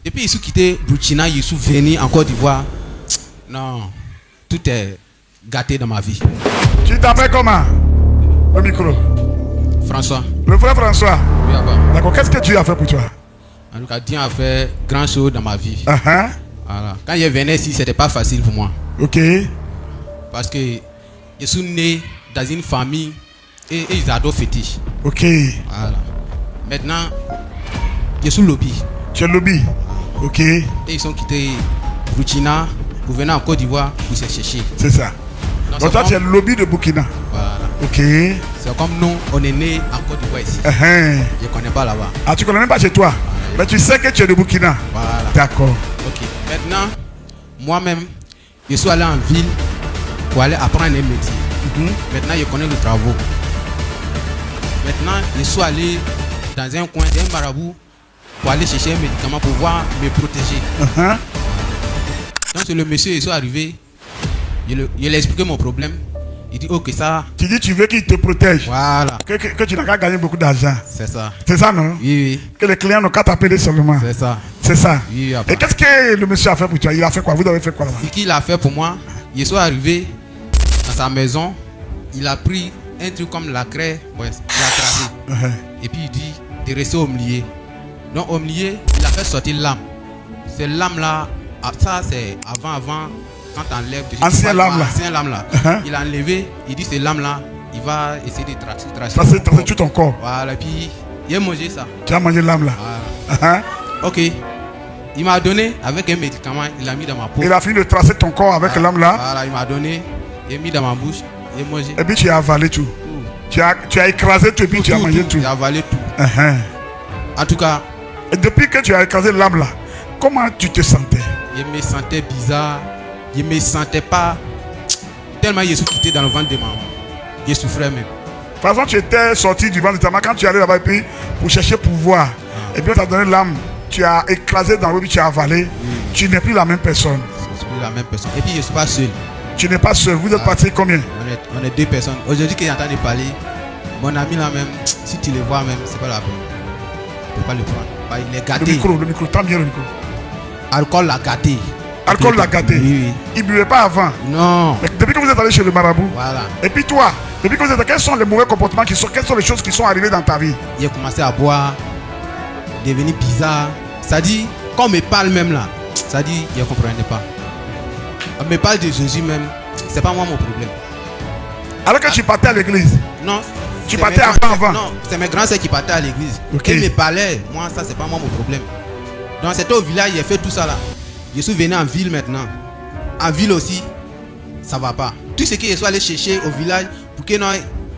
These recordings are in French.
Depuis qu'ils sont quittés Burkina, ils sont venus en Côte d'Ivoire. Non, tout est gâté dans ma vie. Tu t'appelles comment? Le micro. François. Le frère François. Oui, d'accord, qu'est-ce que Dieu a fait pour toi? En tout cas, Dieu a fait grand chose dans ma vie. Uh-huh. Voilà. Quand je venais ici, c'était pas facile pour moi. Ok. Parce que je suis né dans une famille et ils adorent fétiche. Ok. Voilà. Maintenant, je suis lobby. Tu es lobby. Ok. Et ils sont quittés Burkina pour venir en Côte d'Ivoire pour se chercher. C'est ça. Donc toi, tu es le lobby de Burkina. Voilà. Ok. C'est comme nous, on est né en Côte d'Ivoire ici. Uh-huh. Je ne connais pas là-bas. Ah, tu ne connais même pas chez toi? Mais tu sais que tu es de Burkina. Voilà. D'accord. Ok. Maintenant, moi-même, je suis allé en ville pour aller apprendre un métier. Maintenant, je connais les travaux. Maintenant, je suis allé dans un coin d'un marabout pour aller chercher un médicament pour pouvoir me protéger. Uh-huh. Donc, le monsieur est arrivé, je lui ai expliqué mon problème. Il dit, ok, ça. Tu dis, tu veux qu'il te protège. Voilà. Que tu n'as qu'à gagner beaucoup d'argent. C'est ça. C'est ça, non? Oui, oui. Que les clients n'ont qu'à t'appeler seulement. C'est ça. C'est ça. Oui, et qu'est-ce que le monsieur a fait pour toi? Il a fait quoi? Vous avez fait quoi là-bas? Ce qu'il a fait pour moi, je suis arrivé dans sa maison, il a pris un truc comme la craie, ouais, il a tracé. Uh-huh. Et puis il dit de rester au milieu. Donc au milieu, il a fait sortir l'âme. Cette lame-là, ça c'est avant, quand tu enlèves. Ancien lame là. Ancien lame là. Uh-huh. Il a enlevé, il dit cette lame-là, il va essayer de tracer. Ça c'est tracer tout ton corps. Voilà, et puis il a mangé ça. Tu as mangé l'âme là. Voilà. Uh-huh. Ok. Il m'a donné avec un médicament, il l'a mis dans ma peau. Il a fini de tracer ton corps avec l'âme là. Voilà, il m'a donné, il a mis dans ma bouche, il a mangé. Et puis tu as avalé tout. Tu as écrasé tout et puis tu as mangé tout. J'ai avalé tout. Uh-huh. En tout cas, et depuis que tu as écrasé l'âme là, comment tu te sentais? je me sentais bizarre. Je ne me sentais pas. Tellement je suis quitté dans le ventre de maman. Je souffrais même. De toute façon, tu étais sorti du ventre de ta maman quand tu allais là-bas et puis pour chercher pouvoir. Et puis on t'a donné l'âme. Tu as écrasé dans l'eau puis tu as avalé. Tu n'es plus la même personne. Je ne suis plus la même personne. Et puis je ne suis pas seul. Tu n'es pas seul. Vous êtes partis combien? On est deux personnes. Aujourd'hui que j'entends parler, mon ami là même, si tu le vois même, c'est pas la peine. Tu ne peux pas le prendre. Bah, il est gâté. Le micro, tant bien le micro. Alcool l'a gâté. Alcool l'a gâté. Oui. Il ne buvait pas avant. Non. Mais depuis que vous êtes allé chez le marabout. Voilà. Et puis toi, depuis que vous êtes, quels sont les mauvais comportements quelles sont les choses qui sont arrivées dans ta vie? Il a commencé à boire, devenir bizarre. Ça dit, quand on me parle même là, ça dit, je ne comprenais pas. On me parle de Jésus même, c'est pas moi mon problème. Alors que tu partais à l'église? Non. Tu partais avant? Non, c'est mes grands sœurs qui partaient à l'église. Okay. Ils me parlaient, moi ça c'est pas moi mon problème. Donc c'était au village, j'ai fait tout ça là. Je suis venu en ville maintenant. En ville aussi, ça va pas. Tout ce que je suis allé chercher au village pour que non,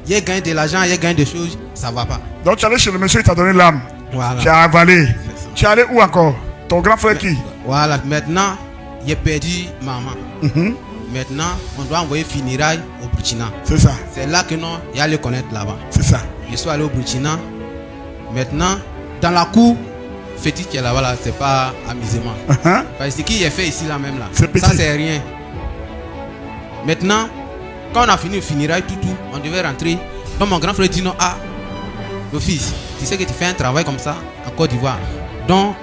il y ait gagné de l'argent, il y ait gagné des choses, ça va pas. Donc tu es allé chez le monsieur, il t'a donné l'âme. Voilà. Tu as avalé. Tu es allé où encore? Ton grand frère qui? Voilà, maintenant, j'ai perdu maman. Mm-hmm. Maintenant, on doit envoyer funérailles au Burkina. C'est ça. C'est là que non, il y a le connaître là-bas. C'est ça. Je suis allé au Burkina. Maintenant, dans la cour, fétiche qui est là-bas, là, c'est pas amusement. Uh-huh. Parce que ce qu'il a fait ici là même là, c'est ça c'est rien. Maintenant, quand on a fini le funérailles, tout, on devait rentrer. Donc mon grand frère dit non, ah, le fils, tu sais que tu fais un travail comme ça en Côte d'Ivoire. Donc,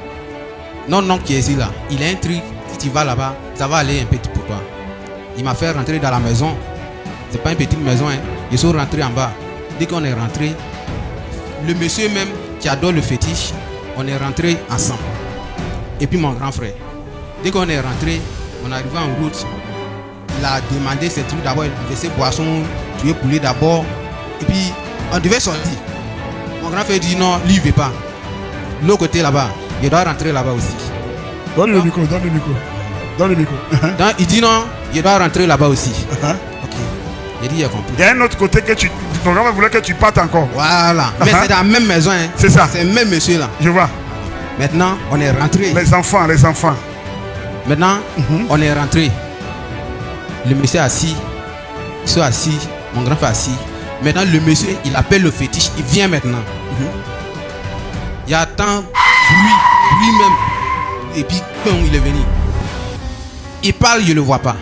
non, qui est ici là, il a un truc, si tu vas là-bas, ça va aller un petit pour toi. Il m'a fait rentrer dans la maison. C'est pas une petite maison, hein. Ils sont rentrés en bas. Dès qu'on est rentré, le monsieur même qui adore le fétiche, on est rentré ensemble. Et puis mon grand frère. Dès qu'on est rentré, on est arrivé en route. Il a demandé ces trucs d'abord, il laissait boisson, tuer poulet d'abord. Et puis on devait sortir. Mon grand frère dit non, lui il veut pas. L'autre côté là-bas, il doit rentrer là-bas aussi. Donne le micro. Donc il dit non, il doit rentrer là-bas aussi. Ok. Il dit il a compris. Il y a un autre côté que ton grand frère voulait que tu partes encore. Voilà. Mais c'est dans la même maison. Hein. C'est ça. C'est le même monsieur là. Je vois. Maintenant, on est rentré. Les enfants. Maintenant, on est rentré. Le monsieur assis. Ils sont assis. Mon grand frère assis. Maintenant, le monsieur, il appelle le fétiche. Il vient maintenant. Il y a tant bruit même. Et puis, quand il est venu, il parle, je ne le vois pas.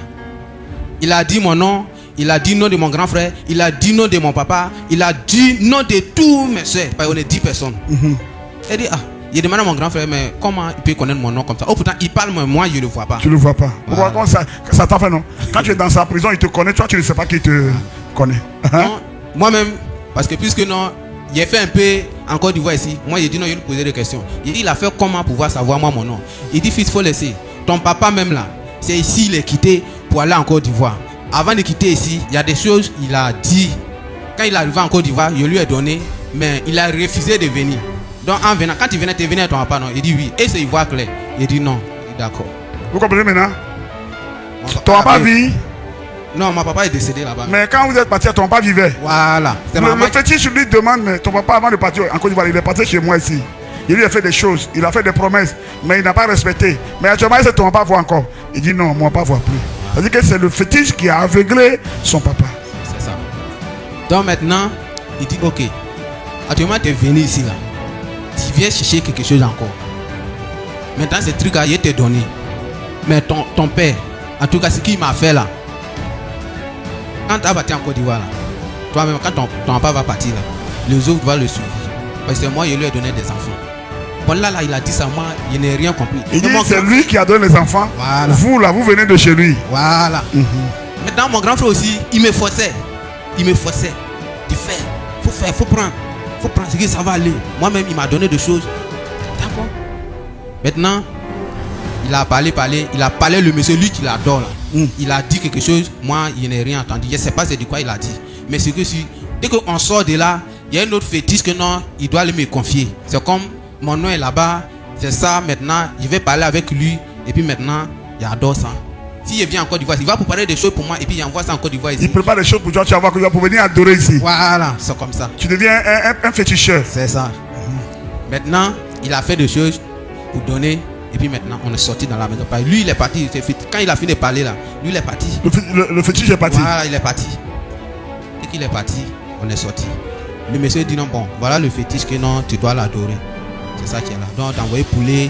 Il a dit mon nom. Il a dit nom de mon grand frère. Il a dit nom de mon papa. Il a dit nom de tous mes soeurs. Parce qu'on est 10 personnes. Il dit, ah, Il demande à mon grand frère, mais comment il peut connaître mon nom comme ça? Oh, pourtant, il parle, mais moi, je ne le vois pas. Tu ne le vois pas. Voilà. Pourquoi ça t'a fait, non? Quand tu es dans sa prison, il te connaît. Toi, tu ne sais pas qu'il te connaît. Non, moi-même, parce que puisque non, il a fait un peu en Côte d'Ivoire ici. Moi, il dit non, il lui posait des questions. Il dit, il a fait comment pouvoir savoir moi mon nom? Il dit, fils, il faut laisser. Ton papa même là, c'est ici, il est quitté pour aller en Côte d'Ivoire. Avant de quitter ici, il y a des choses, il a dit. Quand il est arrivé en Côte d'Ivoire, je lui ai donné, mais il a refusé de venir. Donc en venant, quand il venait, tu venais à ton papa, non? Il dit oui. Et c'est Ivoire clair. Il dit non. Il dit d'accord. Vous comprenez maintenant? Ton papa vit? Non, mon papa est décédé là-bas. Mais quand vous êtes parti, ton papa vivait? Voilà. Le fétiche lui demande, mais ton papa avant de partir en Côte d'Ivoire, il est parti chez moi ici. Il lui a fait des choses, il a fait des promesses, mais il n'a pas respecté. Mais actuellement, est-ce que ton papa voit encore? Il dit non, mon papa ne voit plus. C'est-à-dire que c'est le fétiche qui a aveuglé son papa. C'est ça. Donc maintenant, il dit ok. Actuellement, tu es venu ici là. Tu viens chercher quelque chose encore. Maintenant, ce truc a été donné. Mais ton père, en tout cas, ce qu'il m'a fait là, quand tu as parti en Côte d'Ivoire là, toi-même, quand ton papa va partir là, les autres vont le suivre. Parce que moi, je lui ai donné des enfants. Bon, là, il a dit ça, moi, je n'ai rien compris. Il dit c'est lui qui a donné les enfants. Voilà. Vous, là, vous venez de chez lui. Voilà. Maintenant, mon grand frère aussi, il me forçait. Il me forçait. Tu fais. Faut faire, faut prendre. Faut prendre ce que ça va aller. Moi-même, il m'a donné des choses. D'accord. Maintenant, il a parlé. Il a parlé, le monsieur, lui qui l'adore là. Il a dit quelque chose. Moi, je n'ai rien entendu. Je ne sais pas c'est de quoi il a dit. Mais c'est que si, dès qu'on sort de là, il y a un autre fétiche que non, il doit aller me confier. C'est comme mon nom est là-bas, c'est ça maintenant, je vais parler avec lui et puis maintenant, il adore ça. S'il vient en Côte d'Ivoire, il va préparer des choses pour moi et puis il envoie ça en Côte d'Ivoire ici. Il prépare des choses pour toi, tu vas voir que tu vas pour venir adorer ici. Voilà, c'est comme ça. Tu deviens un féticheur. C'est ça. Maintenant, il a fait des choses pour donner et puis maintenant, on est sorti dans la maison. Lui, il est parti. Quand il a fini de parler là, lui, il est parti. Le fétiche est parti. Voilà, il est parti. Dès qu'il est parti, on est sorti. Le monsieur dit non, bon, voilà le fétiche que non, tu dois l'adorer. C'est ça qui est là. Donc, d'envoyer poulet,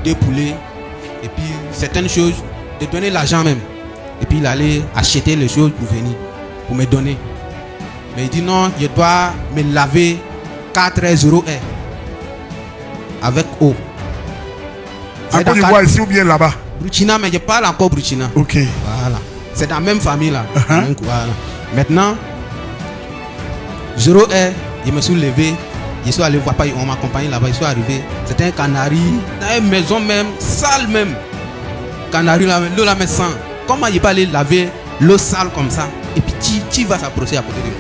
2 poulets, et puis certaines choses, de donner l'argent même. Et puis il allait acheter les choses pour venir, pour me donner. Mais il dit non, je dois me laver 4 euros avec eau. En Côte d'Ivoire ici ou bien là-bas? Burkina, mais je parle encore Burkina. Ok. Voilà. C'est dans la même famille là. Donc, voilà. Maintenant, 0 je me suis levé. Je suis allé voir, on m'a accompagné là-bas, je suis arrivé. C'était un canari, dans une maison même, sale même. Canari là, l'eau là, mais sang. Comment il peut aller laver l'eau sale comme ça? Et puis tu vas s'approcher à côté de moi.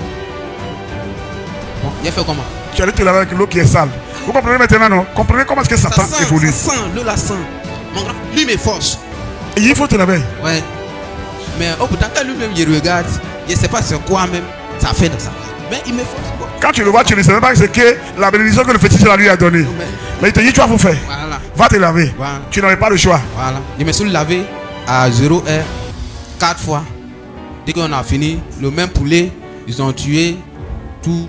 Bon, il a fait comment? Tu allais te laver avec l'eau qui est sale. Vous comprenez maintenant, non? Comprenez comment est-ce que Satan évolue? Ça sent, l'eau là sent. Lui me force. Et il faut te laver. Ouais. Mais oh, pourtant, quand lui-même il regarde, je ne sais pas c'est quoi même ça fait dans sa vie. Mais il me force. Bon. Quand tu le vois, tu ne sais même pas que c'est que la bénédiction que le fétiche lui a donnée. Mais il te dit, tu vas vous faire. Voilà. Va te laver. Voilà. Tu n'avais pas le choix. Voilà. Je me suis lavé à 0 heure 4 fois. Dès qu'on a fini, le même poulet, ils ont tué tout.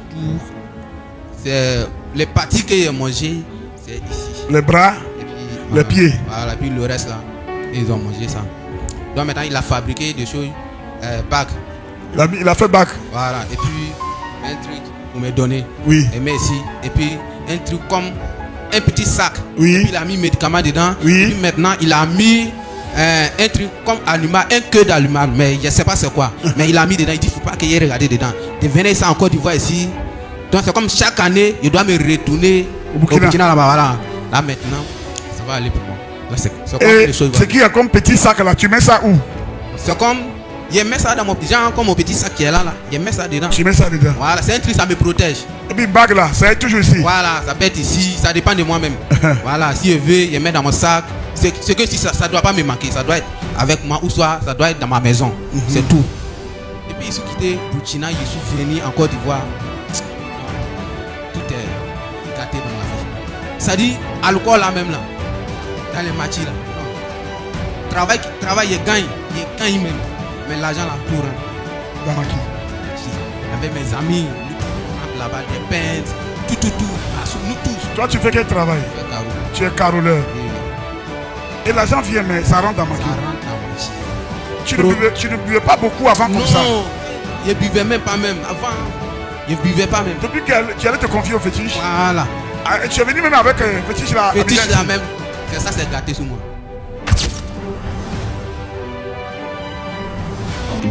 C'est les parties qu'ils ont mangées, c'est ici. Les bras, et puis, les pieds. Voilà, puis le reste là, ils ont mangé ça. Donc maintenant, il a fabriqué des choses, bac. Il a fait bac. Voilà, et puis un truc pour me donner. Oui. Et merci. Et puis un truc comme un petit sac. Oui. Et puis il a mis médicaments dedans. Oui. Et puis maintenant, il a mis un truc comme allumage, un queue d'allumage, mais je ne sais pas c'est quoi. Mais il a mis dedans, il dit il ne faut pas qu'il y ait regardé dedans. De venir ça en Côte d'Ivoire ici. Donc c'est comme chaque année, je dois me retourner au Burkina là-bas. Voilà. Là maintenant, ça va aller pour moi. Là, c'est comme Et les choses. ce qu'il y a comme petit sac là, tu mets ça où? C'est comme, je mets ça dans mon genre comme mon petit sac qui est là. Je mets ça dedans. Tu mets ça dedans. Voilà, c'est un truc, ça me protège. Et puis bague là, ça est toujours ici. Voilà, ça peut être ici, ça dépend de moi-même. Voilà, si je veux, je mets dans mon sac. C'est que si ça ne doit pas me manquer, ça doit être avec moi ou soit ça doit être dans ma maison. C'est tout. Et puis, je suis quitté Burkina, je suis venu en Côte d'Ivoire. Tout est gâté dans ma vie. Ça dit, alcool là même là, dans les matchs là. Non. Travail, je gagne même. Mais l'argent là, tout rentre. Dans ma qui? Avec mes amis, nous là-bas, des peintres, tout. Nous tous. Toi, tu fais quel travail? Je fais carreau. Tu es caroleur. Et l'argent vient, mais ça rentre dans ma Ça qui? rentre dans ma vie. Tu ne buvais pas beaucoup avant comme ça? Non, je buvais même pas même. Avant, je buvais pas même. Depuis qu'elle allait te confier au fétiche? Voilà. Tu es venu même avec fétiche là. Fétiche là même. C'est ça, c'est gâté sur moi.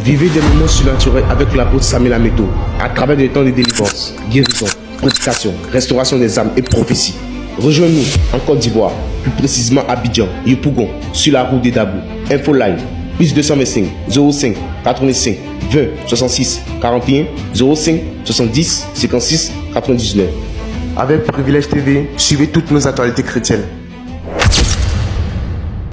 Vivez des moments surnaturels avec l'apôtre Samuel Ameto à travers des temps de délivrance, guérison, prédication, restauration des âmes et prophétie. Rejoignez-nous en Côte d'Ivoire, plus précisément à Abidjan, Yopougon, sur la route des Dabou. Info live, plus 225 05 85 20 66 41 05 70 56 99. Avec Privilège TV, suivez toutes nos actualités chrétiennes.